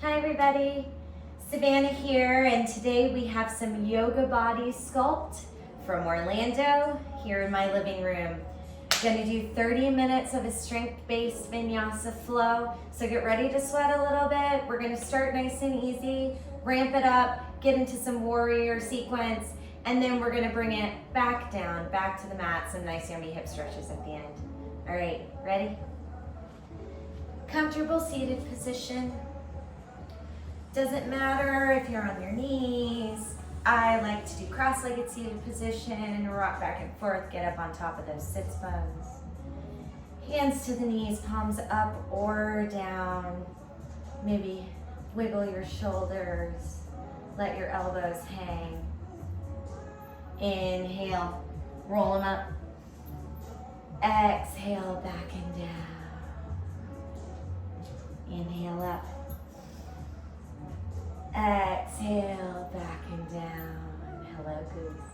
Hi everybody, Savannah here, and today we have some yoga body sculpt from Orlando here in my living room. Gonna do 30 minutes of a strength-based vinyasa flow, so get ready to sweat a little bit. We're gonna start nice and easy, ramp it up, get into some warrior sequence, and then we're gonna bring it back down, back to the mat, some nice yummy hip stretches at the end. All right, ready? Comfortable seated position. Doesn't matter if you're on your knees. I like to do cross-legged seated position, rock back and forth, get up on top of those sits bones. Hands to the knees, palms up or down. Maybe wiggle your shoulders, let your elbows hang. Inhale, roll them up. Exhale, back and down. Inhale up. Exhale, back and down. Hello, goose.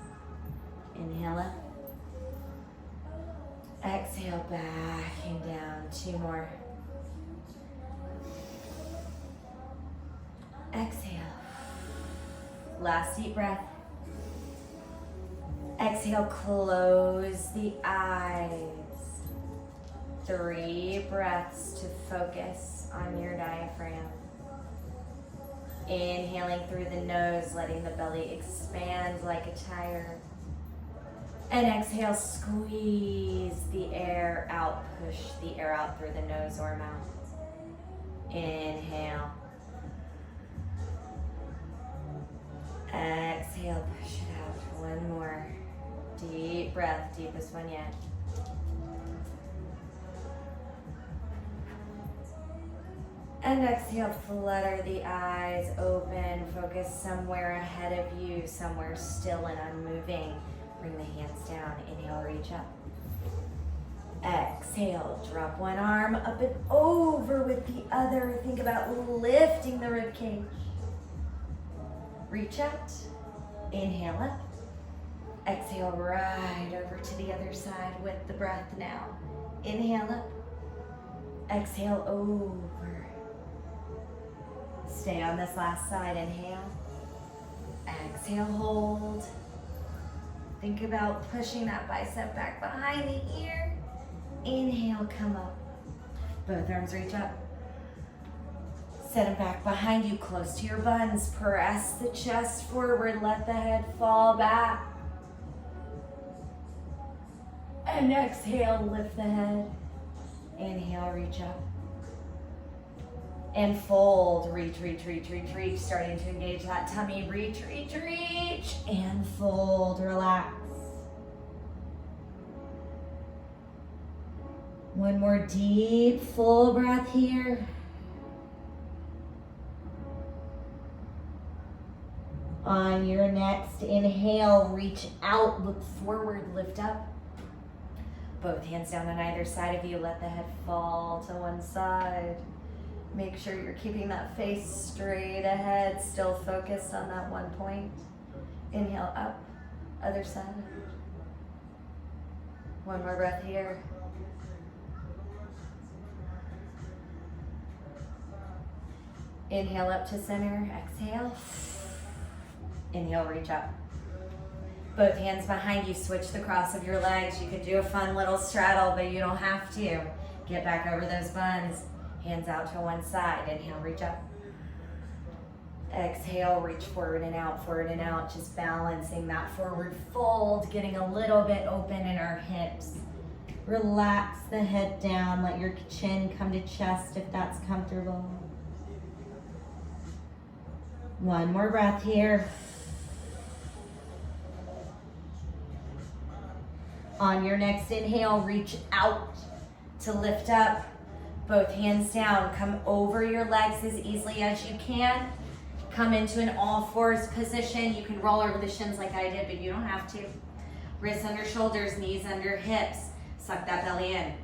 Inhale up. Exhale, back and down. Two more. Exhale. Last deep breath. Exhale, close the eyes. 3 breaths to focus on your diaphragm. Inhaling through the nose, letting the belly expand like a tire. And exhale, squeeze the air out, push the air out through the nose or mouth. Inhale. Exhale, push it out. One more. Deep breath, deepest one yet. And exhale, flutter the eyes open, focus somewhere ahead of you, somewhere still and unmoving. Bring the hands down, inhale, reach up. Exhale, drop one arm up and over with the other. Think about lifting the rib cage. Reach out, inhale up. Exhale, right over to the other side with the breath now. Inhale up, exhale over. Stay on this last side, inhale. Exhale, hold. Think about pushing that bicep back behind the ear. Inhale, come up. Both arms reach up. Set them back behind you, close to your buns. Press the chest forward, let the head fall back. And exhale, lift the head. Inhale, reach up. And fold, reach, starting to engage that tummy, reach, and fold, relax. One more deep, full breath here. On your next inhale, reach out, look forward, lift up. Both hands down on either side of you, let the head fall to one side. Make sure you're keeping that face straight ahead, still focused on that one point. Inhale up, other side. One more breath here. Inhale up to center, exhale. Inhale, reach up. Both hands behind you, switch the cross of your legs. You could do a fun little straddle, but you don't have to. Get back over those buns. Hands out to one side. Inhale, reach up. Exhale, reach forward and out, just balancing that forward fold, getting a little bit open in our hips. Relax the head down, let your chin come to chest if that's comfortable. One more breath here. On your next inhale, reach out to lift up. Both hands down, come over your legs as easily as you can. Come into an all fours position. You can roll over the shins like I did, but you don't have to. Wrists under shoulders, knees under hips. Suck that belly in.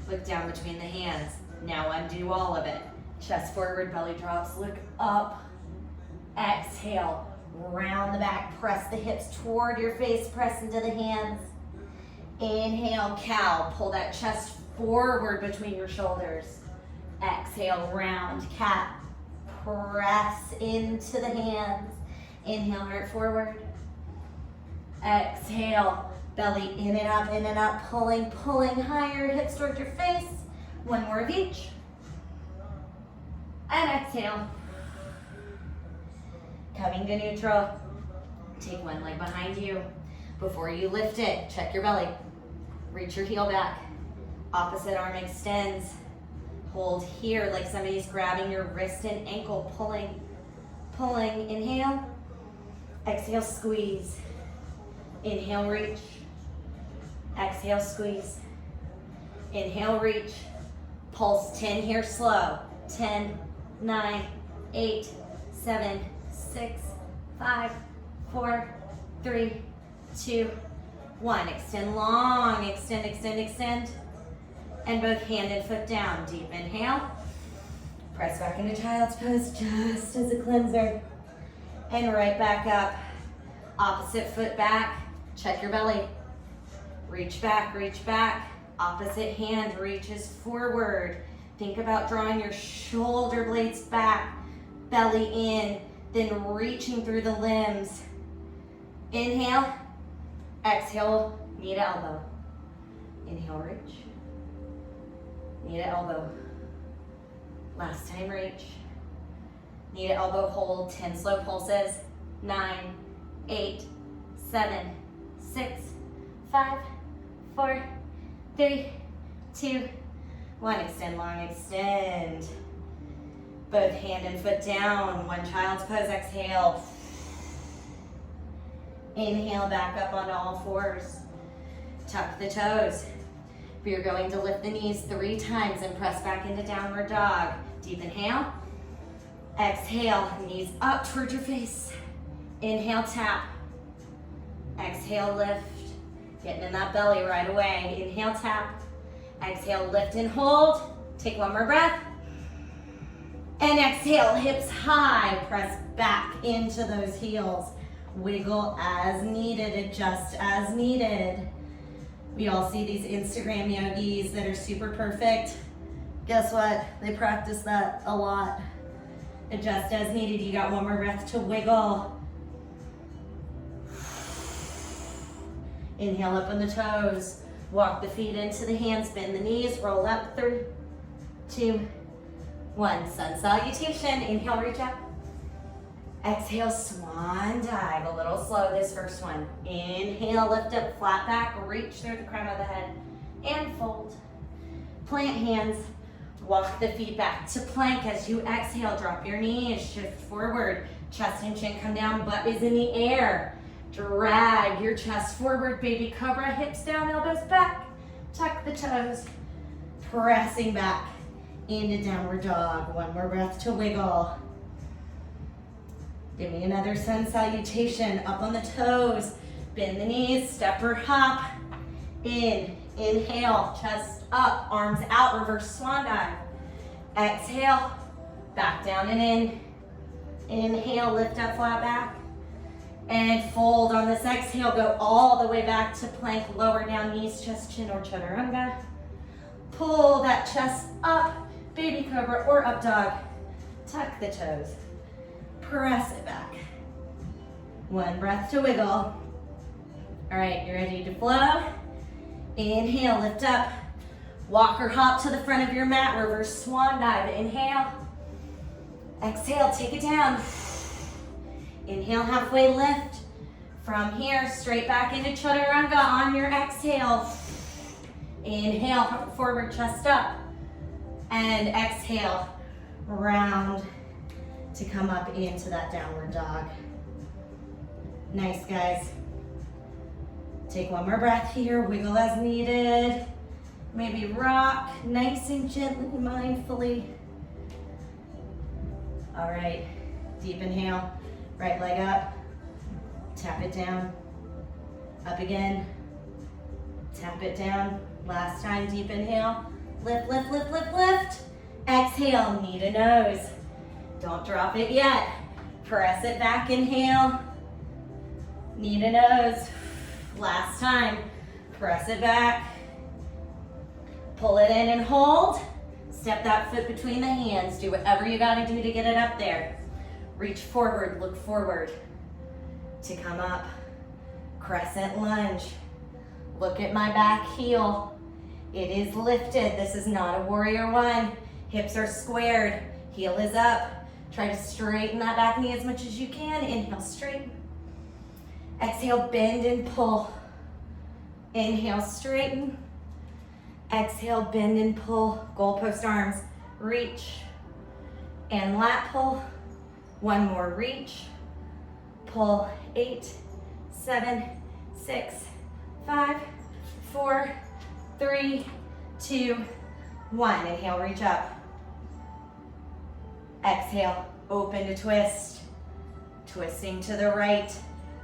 Look down between the hands. Now undo all of it. Chest forward, belly drops, look up. Exhale, round the back, press the hips toward your face, press into the hands. Inhale, cow, pull that chest forward between your shoulders. Exhale, round cat. press into the hands. Inhale, heart forward. Exhale, belly in and up, pulling higher, hips towards your face. One more of each. And exhale. Coming to neutral. Take one leg behind you. Before you lift it, check your belly. Reach your heel back. Opposite arm extends. Hold here like somebody's grabbing your wrist and ankle, pulling. Inhale. Exhale, squeeze. Inhale, reach. Exhale, squeeze. Inhale, reach. Pulse 10 here, slow. 10, 9, 8, 7, 6, 5, 4, 3, 2, 1. Extend long, extend. And both hand and foot down. Deep inhale. Press back into child's pose just as a cleanser. And right back up. Opposite foot back. Check your belly. Reach back. Opposite hand reaches forward. Think about drawing your shoulder blades back. Belly in. Then reaching through the limbs. Inhale. Exhale, knee to elbow. Inhale, reach. Knee to elbow. Last time, reach. Knee to elbow, hold 10 slow pulses. 9, 8, 7, 6, 5, 4, 3, 2, 1. Extend long, extend. Both hand and foot down. One child's pose, exhale. Inhale, back up onto all fours. Tuck the toes. We are going to lift the knees 3 times and press back into downward dog. Deep inhale. Exhale, knees up towards your face. Inhale, tap. Exhale, lift. Getting in that belly right away. Inhale, tap. Exhale, lift and hold. Take one more breath. And exhale, hips high. Press back into those heels. Wiggle as needed, adjust as needed. We all see these Instagram yogis that are super perfect. Guess what? They practice that a lot. Adjust as needed. You got one more breath to wiggle. Inhale up on the toes. Walk the feet into the hands, bend the knees, roll up. 3, 2, 1. Sun salutation. Inhale, reach up. Exhale, swan dive. A little slow, this first one. Inhale, lift up, flat back, reach through the crown of the head, and fold. Plant hands, walk the feet back to plank. As you exhale, drop your knees, shift forward. Chest and chin come down, butt is in the air. Drag your chest forward, baby cobra, hips down, elbows back. Tuck the toes, pressing back into downward dog. One more breath to wiggle. Give me another sun salutation. Up on the toes. Bend the knees. Step or hop. In. Inhale. Chest up. Arms out. Reverse swan dive. Exhale. Back down and in. Inhale. Lift up. Flat back. And fold on this exhale. Go all the way back to plank. Lower down knees. Chest, chin, or chaturanga. Pull that chest up. Baby cobra or up dog. Tuck the toes. Press it back. One breath to wiggle. All right, you're ready to flow. Inhale, lift up. Walk or hop to the front of your mat. Reverse swan dive. Inhale. Exhale, take it down. Inhale, halfway lift. From here, straight back into chaturanga on your exhale. Inhale, forward, chest up. And exhale, round to come up into that downward dog. Nice, guys. Take one more breath here, wiggle as needed. Maybe rock nice and gently, mindfully. All right, deep inhale, right leg up, tap it down, up again, tap it down. Last time, deep inhale, lift, lift, lift, lift, lift. Exhale, knee to nose. Don't drop it yet. Press it back, inhale. Knee to nose. Last time. Press it back. Pull it in and hold. Step that foot between the hands. Do whatever you gotta do to get it up there. Reach forward, look forward to come up. Crescent lunge. Look at my back heel. It is lifted. This is not a warrior one. Hips are squared. Heel is up. Try to straighten that back knee as much as you can. Inhale, straighten. Exhale, bend and pull. Inhale, straighten. Exhale, bend and pull. Goalpost arms, reach. And lat pull. One more, reach. Pull, 8, 7, 6, 5, 4, 3, 2, 1. Inhale, reach up. Exhale, open to twist. Twisting to the right.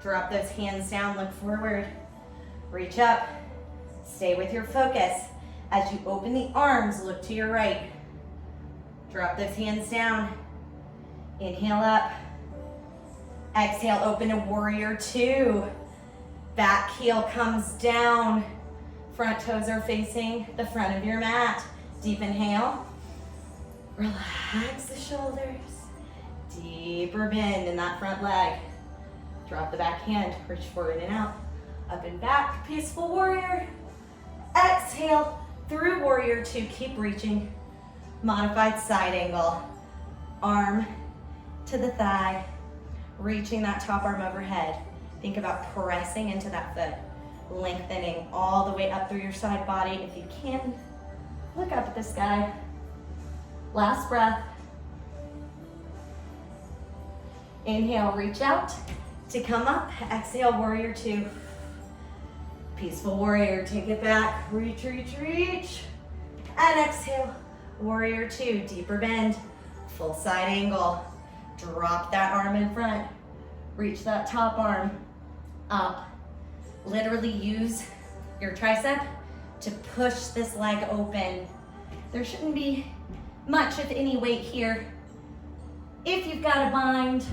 Drop those hands down, look forward. Reach up. Stay with your focus. As you open the arms, look to your right. Drop those hands down. Inhale up. Exhale, open to warrior two. Back heel comes down. Front toes are facing the front of your mat. Deep inhale. Relax the shoulders. Deeper bend in that front leg. Drop the back hand, reach forward and out. Up and back, peaceful warrior. Exhale through warrior two, keep reaching. Modified side angle. Arm to the thigh, reaching that top arm overhead. Think about pressing into that foot, lengthening all the way up through your side body. If you can, look up at the sky. Last breath. Inhale, reach out to come up. Exhale, warrior two. Peaceful warrior, take it back. Reach, reach, reach. And exhale, warrior two. Deeper bend, full side angle. Drop that arm in front. Reach that top arm up. Literally use your tricep to push this leg open. There shouldn't be much, if any, weight here. If you've got a bind,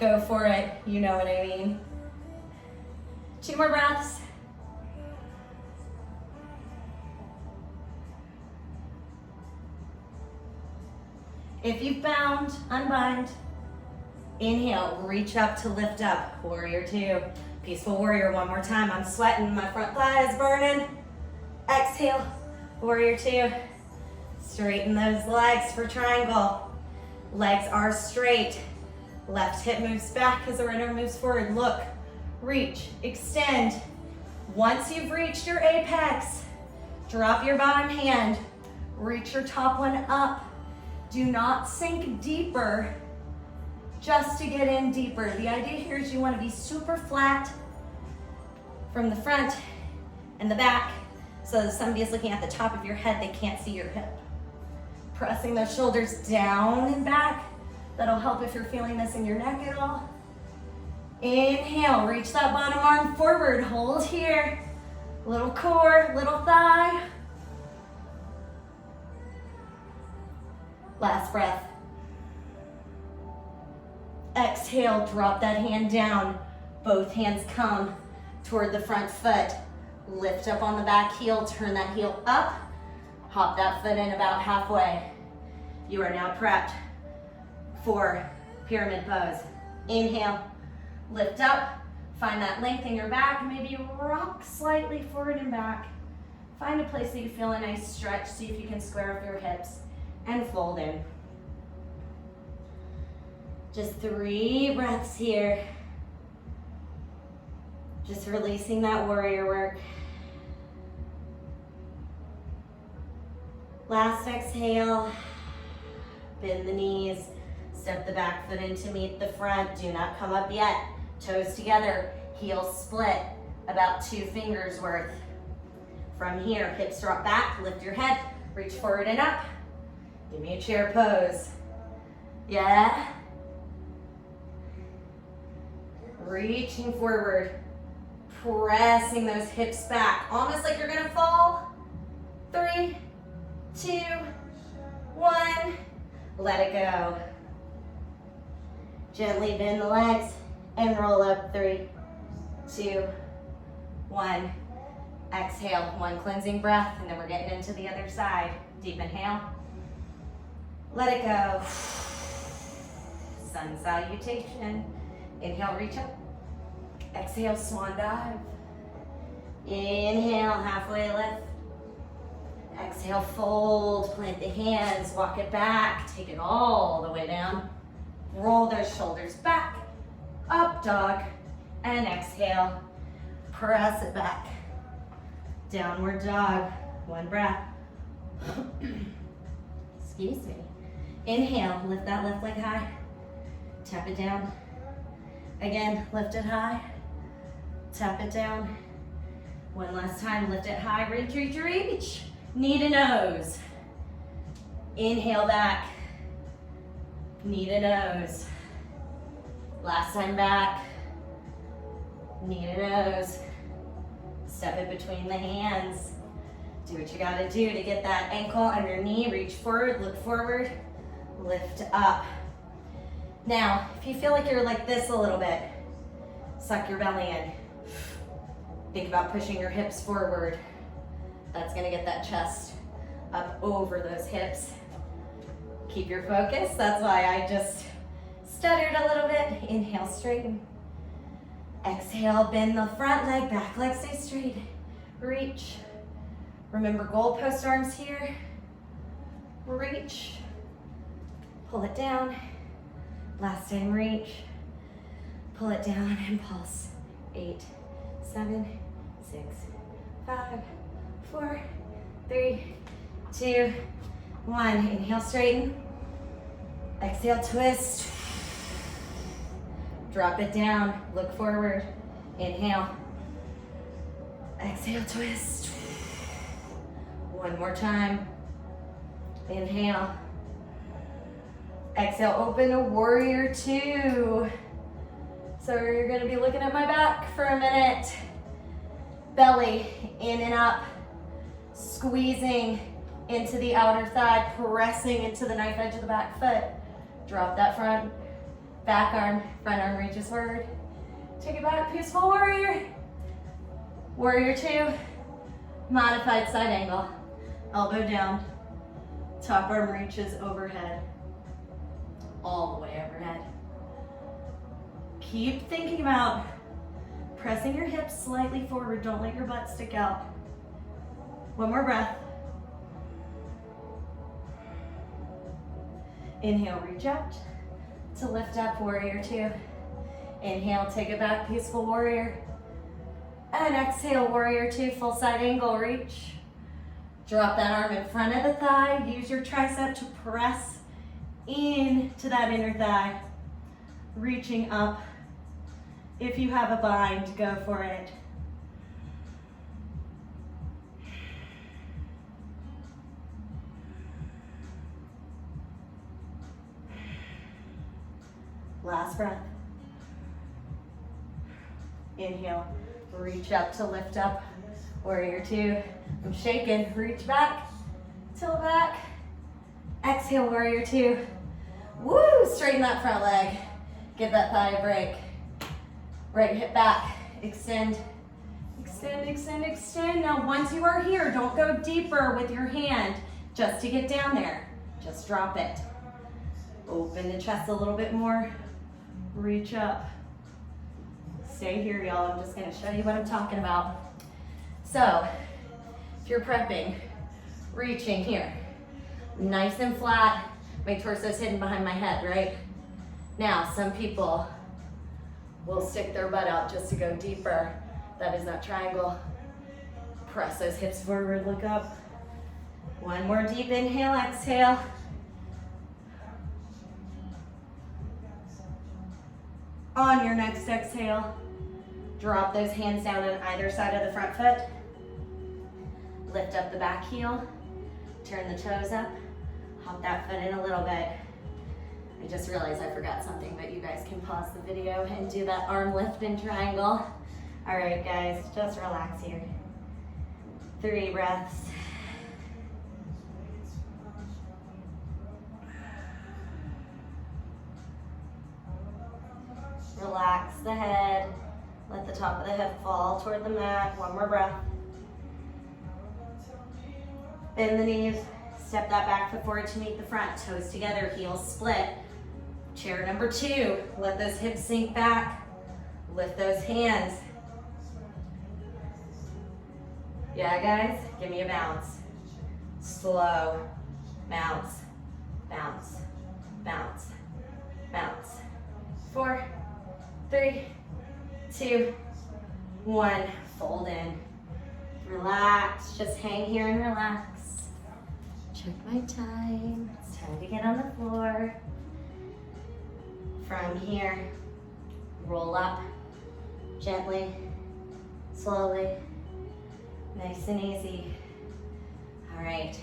go for it. You know what I mean. 2 more breaths. If you've bound, unbind. Inhale, reach up to lift up. Warrior two. Peaceful warrior, one more time. I'm sweating, my front thigh is burning. Exhale, warrior two. Straighten those legs for triangle. Legs are straight. Left hip moves back as the right arm moves forward. Look, reach, extend. Once you've reached your apex, drop your bottom hand. Reach your top one up. Do not sink deeper just to get in deeper. The idea here is you want to be super flat from the front and the back so that somebody is looking at the top of your head, they can't see your hip. Pressing those shoulders down and back. That'll help if you're feeling this in your neck at all. Inhale, reach that bottom arm forward, hold here. Little core, little thigh. Last breath. Exhale, drop that hand down. Both hands come toward the front foot. Lift up on the back heel, turn that heel up. Hop that foot in about halfway. You are now prepped for pyramid pose. Inhale, lift up. Find that length in your back. Maybe rock slightly forward and back. Find a place that you feel a nice stretch. See if you can square up your hips and fold in. Just 3 breaths here. Just releasing that warrior work. Last exhale. Bend the knees. Step the back foot in to meet the front. Do not come up yet. Toes together. Heels split. About 2 fingers worth. From here, hips drop back. Lift your head. Reach forward and up. Give me a chair pose. Yeah. Reaching forward. Pressing those hips back. Almost like you're gonna fall. 3, 2, 1. Let it go. Gently bend the legs and roll up. 3, 2, 1. Exhale, 1 cleansing breath, and then we're getting into the other side. Deep inhale. Let it go. Sun salutation. Inhale, reach up. Exhale, swan dive. Inhale, halfway lift. Exhale, fold, plant the hands, walk it back, take it all the way down. Roll those shoulders back, up dog, and exhale, press it back. Downward dog, one breath. Excuse me. Inhale, lift that left leg high, tap it down. Again, lift it high, tap it down. One last time, lift it high, reach, reach, reach. Knee to nose. Inhale back. Knee to nose. Last time back. Knee to nose. Step it between the hands. Do what you gotta do to get that ankle under knee. Reach forward, look forward, lift up. Now, if you feel like you're like this a little bit, suck your belly in. Think about pushing your hips forward. That's gonna get that chest up over those hips. Keep your focus. That's why I just stuttered a little bit. Inhale, straighten. Exhale, bend the front leg, back leg stay straight. Reach. Remember goalpost arms here. Reach. Pull it down. Last time, reach. Pull it down and pulse. 8, 7, 6, 5, 4, 3, 2, 1. Inhale, straighten. Exhale, twist. Drop it down, look forward. Inhale. Exhale, twist. One more time. Inhale. Exhale, open to warrior two. So you're gonna be looking at my back for a minute. Belly in and up. Squeezing into the outer thigh, pressing into the knife edge of the back foot. Drop that back arm, front arm reaches forward. Take it back, peaceful warrior. Warrior two, modified side angle. Elbow down, top arm reaches overhead. All the way overhead. Keep thinking about pressing your hips slightly forward. Don't let your butt stick out. One more breath. Inhale, reach out to lift up, warrior two. Inhale, take it back, peaceful warrior. And exhale, warrior two, full side angle, reach. Drop that arm in front of the thigh. Use your tricep to press into that inner thigh. Reaching up. If you have a bind, go for it. Last breath. Inhale, reach up to lift up. Warrior two. I'm shaking, reach back, tilt back. Exhale, warrior two. Woo, straighten that front leg. Give that thigh a break. Right hip back, extend, extend, extend, extend. Now once you are here, don't go deeper with your hand just to get down there. Just drop it. Open the chest a little bit more. Reach up. Stay here, y'all. I'm just gonna show you what I'm talking about. So, if you're prepping, reaching here. Nice and flat. My torso's hidden behind my head, right? Now, some people will stick their butt out just to go deeper. That is that triangle. Press those hips forward, look up. One more deep inhale, exhale. On your next exhale, drop those hands down on either side of the front foot. Lift up the back heel, turn the toes up, hop that foot in a little bit. I just realized I forgot something, but you guys can pause the video and do that arm lift in triangle. All right, guys, just relax here. 3 breaths. Relax the head. Let the top of the head fall toward the mat. One more breath. Bend the knees, Step that back foot forward to meet the front. Toes together, heels split. Chair number 2. Let those hips sink back. Lift those hands. Yeah, guys, give me a bounce. Slow. Bounce, bounce, bounce, bounce. 4, 3, 2, 1. Fold in. Relax. Just hang here and relax. Check my time. It's time to get on the floor. From here, roll up gently, slowly, nice and easy. All right,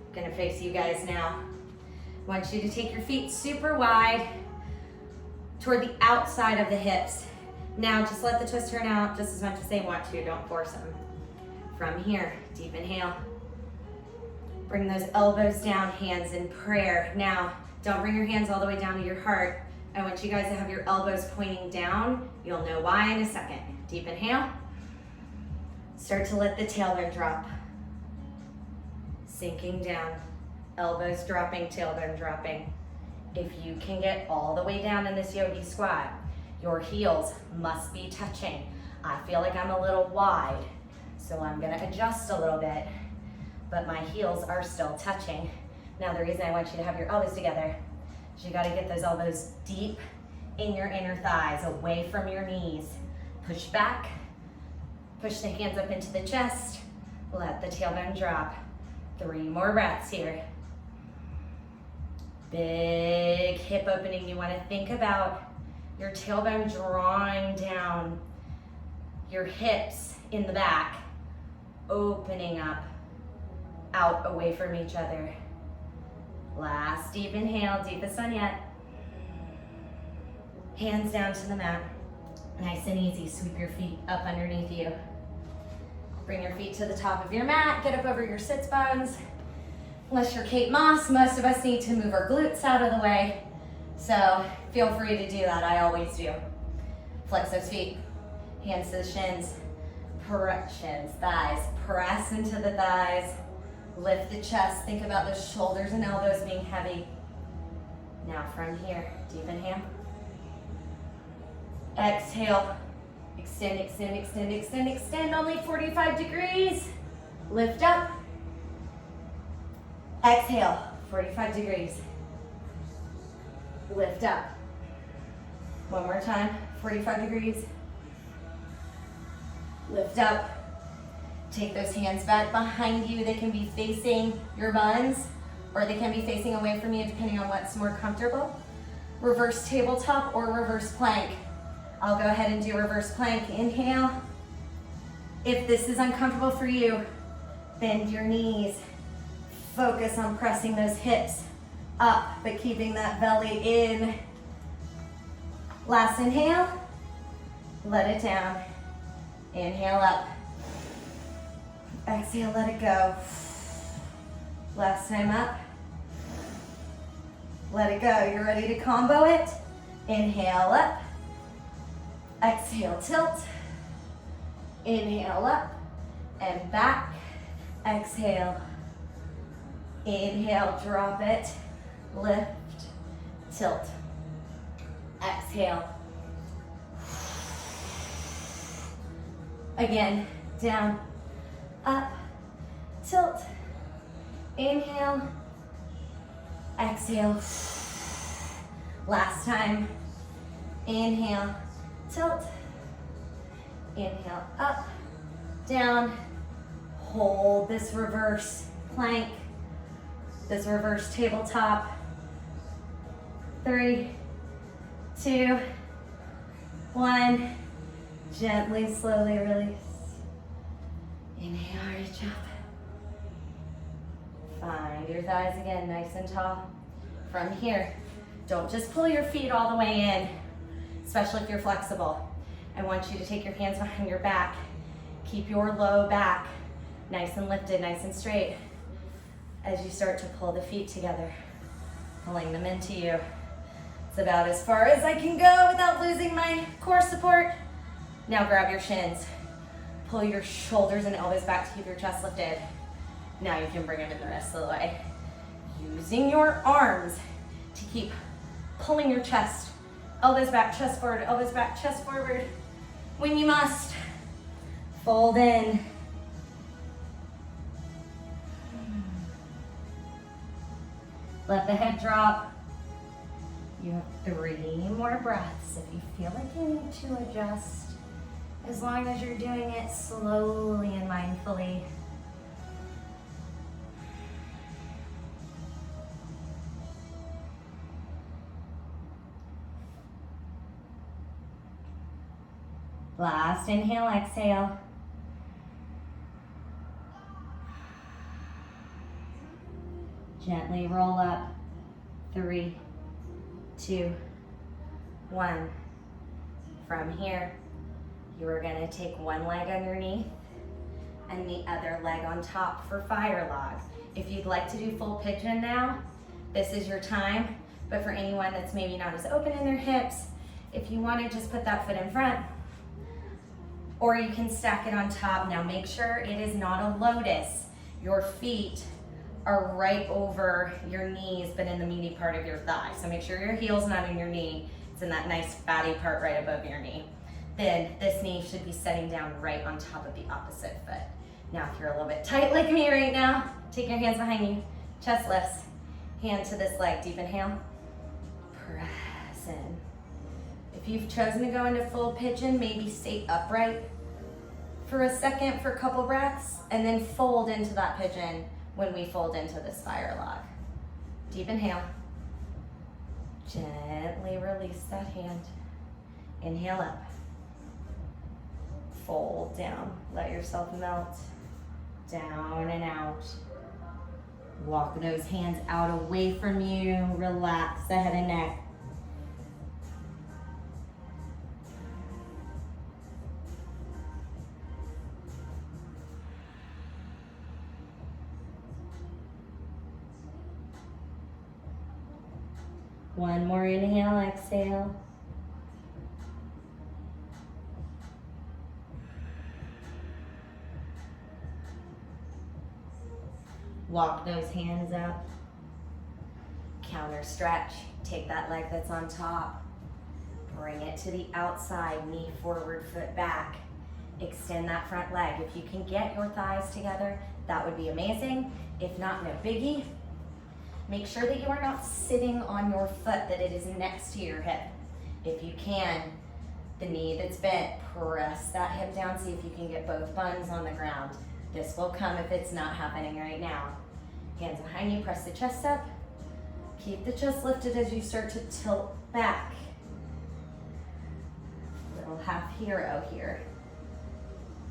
I'm gonna face you guys now. I want you to take your feet super wide toward the outside of the hips. Now just let the twist turn out just as much as they want to, don't force them. From here, deep inhale. Bring those elbows down, hands in prayer. Now, don't bring your hands all the way down to your heart. I want you guys to have your elbows pointing down. You'll know why in a second. Deep inhale. Start to let the tailbone drop. Sinking down. Elbows dropping, tailbone dropping. If you can get all the way down in this yogi squat, your heels must be touching. I feel like I'm a little wide, so I'm gonna adjust a little bit, but my heels are still touching. Now the reason I want you to have your elbows together is you gotta get those elbows deep in your inner thighs, away from your knees. Push back, push the hands up into the chest, let the tailbone drop. 3 more breaths here. Big hip opening. You wanna think about your tailbone drawing down, your hips in the back, opening up, out away from each other. Last deep inhale, deepest one yet. Hands down to the mat. Nice and easy, sweep your feet up underneath you. Bring your feet to the top of your mat, get up over your sits bones. Unless you're Kate Moss, most of us need to move our glutes out of the way. So feel free to do that, I always do. Flex those feet, hands to the shins, shins, thighs. Press into the thighs, lift the chest. Think about those shoulders and elbows being heavy. Now from here, deep inhale. Exhale, extend, extend, extend, extend, extend, only 45 degrees. Lift up. Exhale, 45 degrees. Lift up. One more time, 45 degrees. Lift up. Take those hands back behind you. They can be facing your buns or they can be facing away from you depending on what's more comfortable. Reverse tabletop or reverse plank. I'll go ahead and do reverse plank. Inhale. If this is uncomfortable for you, bend your knees. Focus on pressing those hips up, but keeping that belly in. Last inhale. Let it down. Inhale up. Exhale, let it go. Last time up. Let it go. You're ready to combo it. Inhale up. Exhale, tilt. Inhale up and back. Exhale. Inhale, drop it. Lift, tilt. Exhale. Again, down, up, tilt. Inhale. Exhale. Last time. Inhale. Tilt, inhale, up, down, hold this reverse plank, this reverse tabletop. 3, 2, 1, gently, slowly release. Inhale, reach up. Find your thighs again, nice and tall. From here, don't just pull your feet all the way in, especially if you're flexible. I want you to take your hands behind your back. Keep your low back nice and lifted, nice and straight as you start to pull the feet together, pulling them into you. It's about as far as I can go without losing my core support. Now grab your shins. Pull your shoulders and elbows back to keep your chest lifted. Now you can bring them in the rest of the way. Using your arms to keep pulling your chest. Elbows back, chest forward. When you must, fold in. Let the head drop. You have 3 more breaths. If you feel like you need to adjust, as long as you're doing it slowly and mindfully. Last inhale, exhale. Gently roll up. 3, 2, 1. From here, you are going to take one leg underneath and the other leg on top for fire log. If you'd like to do full pigeon now, this is your time. But for anyone that's maybe not as open in their hips, if you want to just put that foot in front, or you can stack it on top. Now make sure it is not a lotus. Your feet are right over your knees, but in the meaty part of your thigh. So make sure your heel's not in your knee. It's in that nice fatty part right above your knee. Then this knee should be setting down right on top of the opposite foot. Now if you're a little bit tight like me right now, take your hands behind you, chest lifts, hand to this leg, deep inhale, press in. If you've chosen to go into full pigeon, maybe stay upright for a second for a couple breaths, and then fold into that pigeon when we fold into this fire log. Deep inhale. Gently release that hand. Inhale up. Fold down. Let yourself melt. Down and out. Walk those hands out away from you. Relax the head and neck. One more inhale, exhale. Walk those hands up. Counter stretch. Take that leg that's on top. Bring it to the outside, knee forward, foot back. Extend that front leg. If you can get your thighs together, that would be amazing. If not, no biggie. Make sure that you are not sitting on your foot, that it is next to your hip. If you can, the knee that's bent, press that hip down, see if you can get both buns on the ground. This will come if it's not happening right now. Hands behind you, press the chest up. Keep the chest lifted as you start to tilt back. Little half hero here.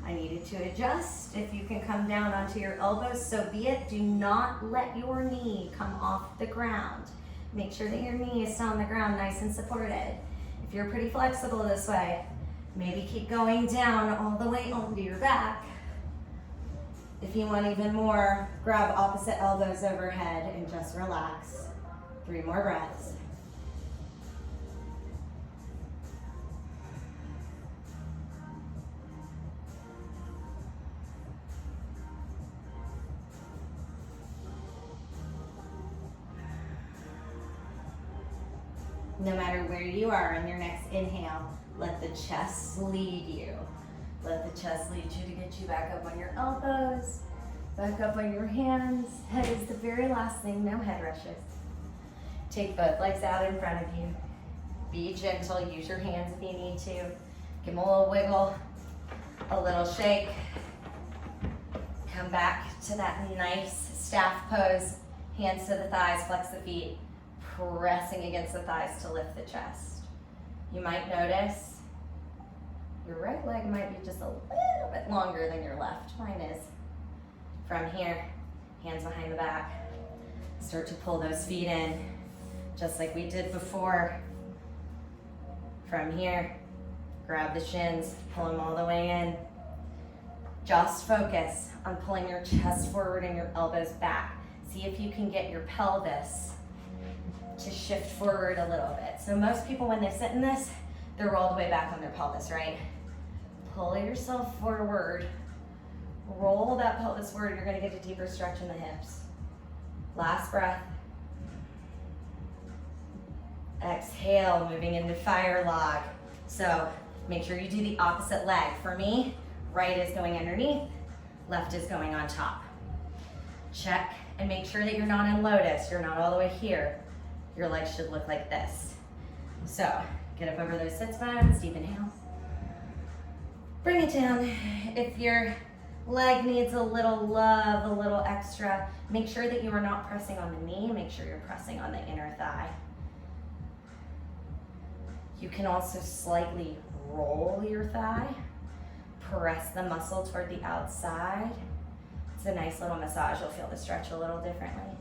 I needed to adjust. If you can come down onto your elbows, so be it. Do not let your knee come off the ground. Make sure that your knee is still on the ground, nice and supported. If you're pretty flexible this way, maybe keep going down all the way onto your back. If you want even more, grab opposite elbows overhead and just relax. 3 more breaths. No matter where you are on your next inhale, let the chest lead you. Let the chest lead you to get you back up on your elbows, back up on your hands. Head is the very last thing, no head rushes. Take both legs out in front of you. Be gentle, use your hands if you need to. Give them a little wiggle, a little shake. Come back to that nice staff pose. Hands to the thighs, flex the feet. Pressing against the thighs to lift the chest. You might notice your right leg might be just a little bit longer than your left. Mine is. From here, hands behind the back. Start to pull those feet in, just like we did before. From here, grab the shins, pull them all the way in. Just focus on pulling your chest forward and your elbows back. See if you can get your pelvis to shift forward a little bit. So most people, when they sit in this, they're all the way back on their pelvis, right? Pull yourself forward, Roll that pelvis forward. You're gonna get a deeper stretch in the hips. Last breath. Exhale, moving into fire log. So make sure you do the opposite leg. For me, right is going underneath, left is going on top. Check and make sure that you're not in lotus. You're not all the way here. Your legs should look like this. So get up over those sits bones, deep inhale. Bring it down. If your leg needs a little love, a little extra, make sure that you are not pressing on the knee. Make sure you're pressing on the inner thigh. You can also slightly roll your thigh. Press the muscle toward the outside. It's a nice little massage. You'll feel the stretch a little differently.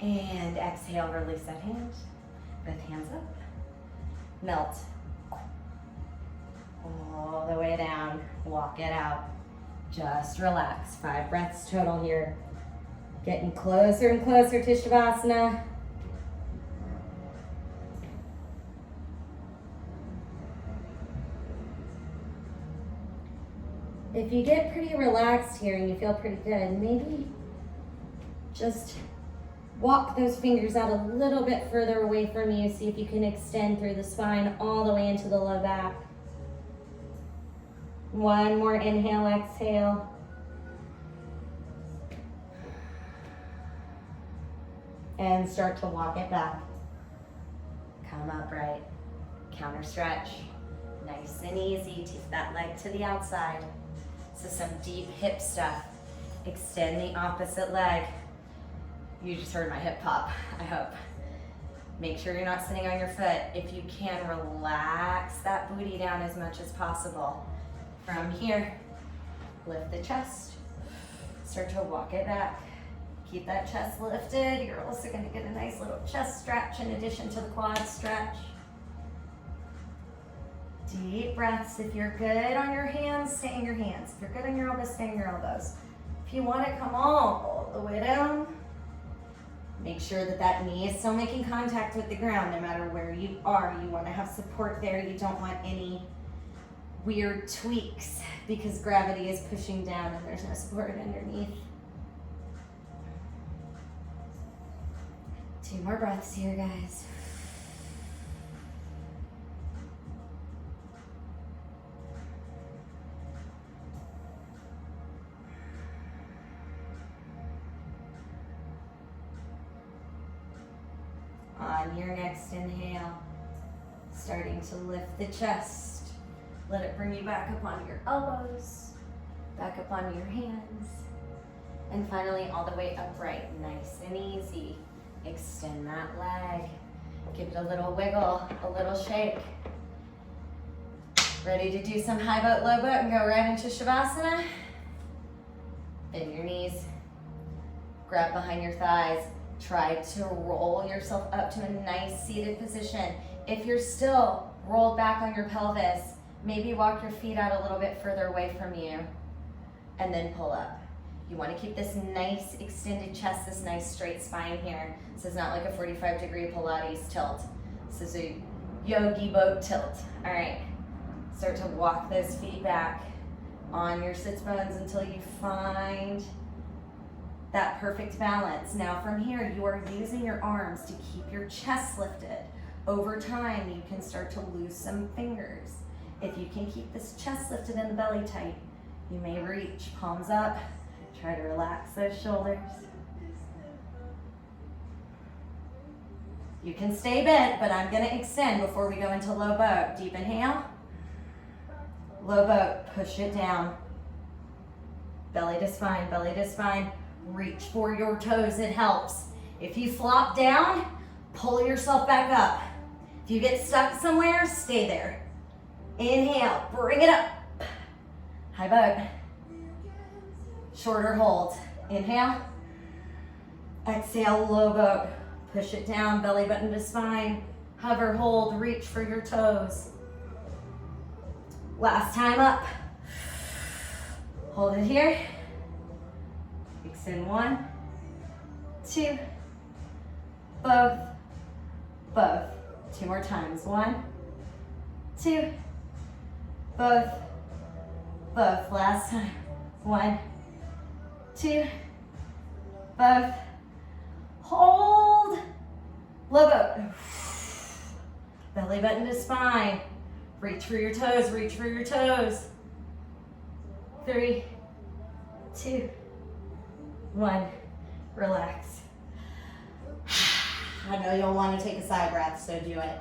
And exhale, release that hand. Both hands up. Melt. All the way down. Walk it out. Just relax. 5 breaths total here. Getting closer and closer to Savasana. If you get pretty relaxed here and you feel pretty good, maybe just walk those fingers out a little bit further away from you. See if you can extend through the spine all the way into the low back. One more inhale, exhale. And start to walk it back. Come upright, counter stretch. Nice and easy, take that leg to the outside. So some deep hip stuff. Extend the opposite leg. You just heard my hip pop, I hope. Make sure you're not sitting on your foot. If you can, relax that booty down as much as possible. From here, lift the chest. Start to walk it back. Keep that chest lifted. You're also gonna get a nice little chest stretch in addition to the quad stretch. Deep breaths. If you're good on your hands, stay in your hands. If you're good on your elbows, stay in your elbows. If you want to come all the way down, make sure that that knee is still making contact with the ground no matter where you are. You want to have support there. You don't want any weird tweaks because gravity is pushing down and there's no support underneath. 2 more breaths here, guys. On your next inhale, starting to lift the chest. Let it bring you back up onto your elbows, back up onto your hands, and finally all the way upright, nice and easy. Extend that leg. Give it a little wiggle, a little shake. Ready to do some high boat, low boat, and go right into Savasana? Bend your knees, grab behind your thighs. Try to roll yourself up to a nice seated position. If you're still rolled back on your pelvis, maybe walk your feet out a little bit further away from you and then pull up. You want to keep this nice extended chest, this nice straight spine here. This is not like a 45-degree Pilates tilt. This is a yogi boat tilt. All right, start to walk those feet back on your sits bones until you find that perfect balance. Now from here, you are using your arms to keep your chest lifted. Over time, you can start to lose some fingers. If you can keep this chest lifted and the belly tight, you may reach, palms up. Try to relax those shoulders. You can stay bent, but I'm gonna extend before we go into low boat. Deep inhale. Low boat, push it down. Belly to spine, belly to spine. Reach for your toes, it helps. If you flop down, pull yourself back up. If you get stuck somewhere, stay there. Inhale, bring it up. High boat. Shorter hold. Inhale. Exhale, low boat. Push it down, belly button to spine. Hover, hold, reach for your toes. Last time up. Hold it here. Extend 1, 2, both. 2 more times. 1, 2, both. both. Last time. 1, 2, both. Hold. Low boat. Belly button to spine. Reach for your toes, reach for your toes. 3, 2, 1. Relax. I know you'll want to take a side breath, so do it.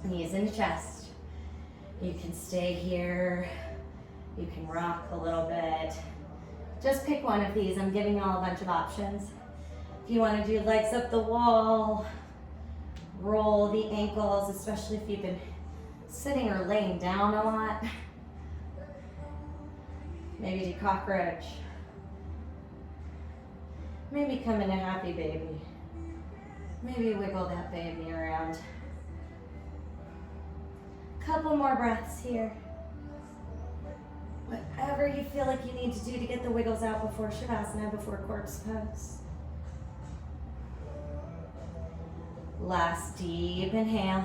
Knees in the chest. You can stay here. You can rock a little bit. Just pick one of these. I'm giving you all a bunch of options. If you want to do legs up the wall, roll the ankles, especially if you've been sitting or laying down a lot. Maybe do cockroach. Maybe come in a happy baby. Maybe wiggle that baby around. Couple more breaths here. Whatever you feel like you need to do to get the wiggles out before Savasana, before corpse pose. Last deep inhale.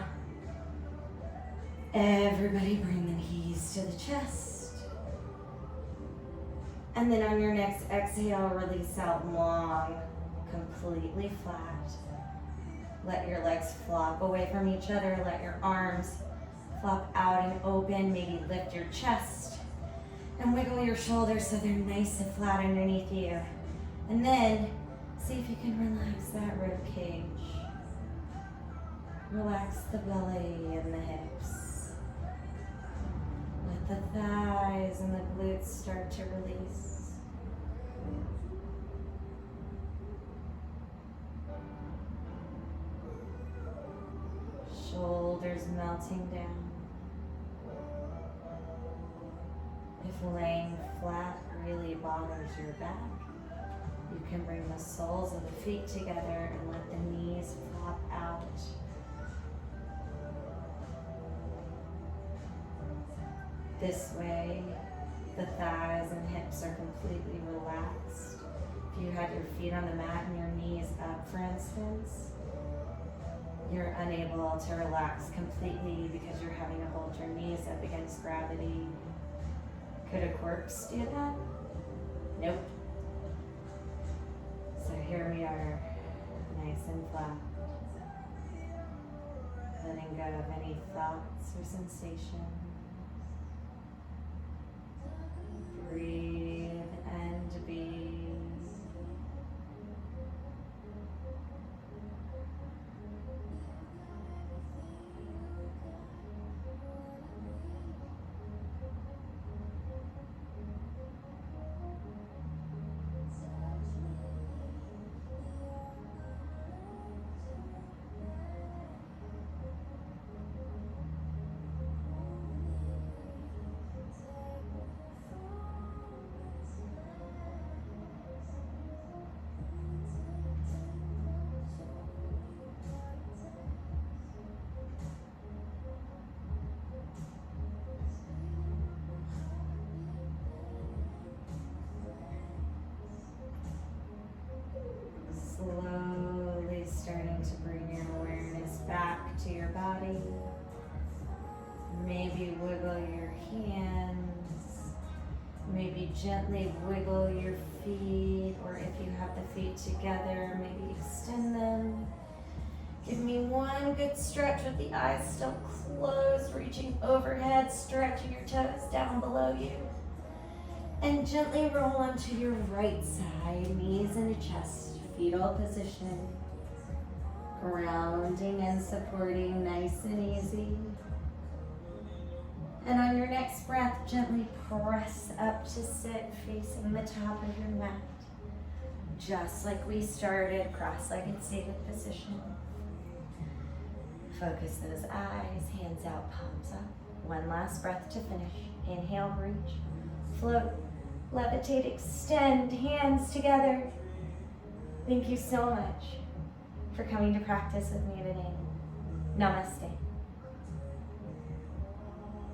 Everybody bring the knees to the chest. And then on your next exhale, release out long, completely flat. Let your legs flop away from each other. Let your arms flop out and open. Maybe lift your chest and wiggle your shoulders so they're nice and flat underneath you. And then see if you can relax that rib cage. Relax the belly and the hips. Let the thighs and the glutes start to release. Shoulders melting down. If laying flat really bothers your back, you can bring the soles of the feet together and let the knees flop out. This way, the thighs and hips are completely relaxed. If you had your feet on the mat and your knees up, for instance, you're unable to relax completely because you're having to hold your knees up against gravity. Could a corpse do that? Nope. So here we are, nice and flat. Letting go of any thoughts or sensations. Breathe and be. Slowly starting to bring your awareness back to your body. Maybe wiggle your hands. Maybe gently wiggle your feet, or if you have the feet together, maybe extend them. Give me one good stretch with the eyes still closed, reaching overhead, stretching your toes down below you. And gently roll onto your right side, knees into chest. Fetal position, grounding and supporting nice and easy. And on your next breath, gently press up to sit facing the top of your mat. Just like we started, cross-legged seated position. Focus those eyes, hands out, palms up. One last breath to finish. Inhale, reach, float, levitate, extend, hands together. Thank you so much for coming to practice with me today. Namaste.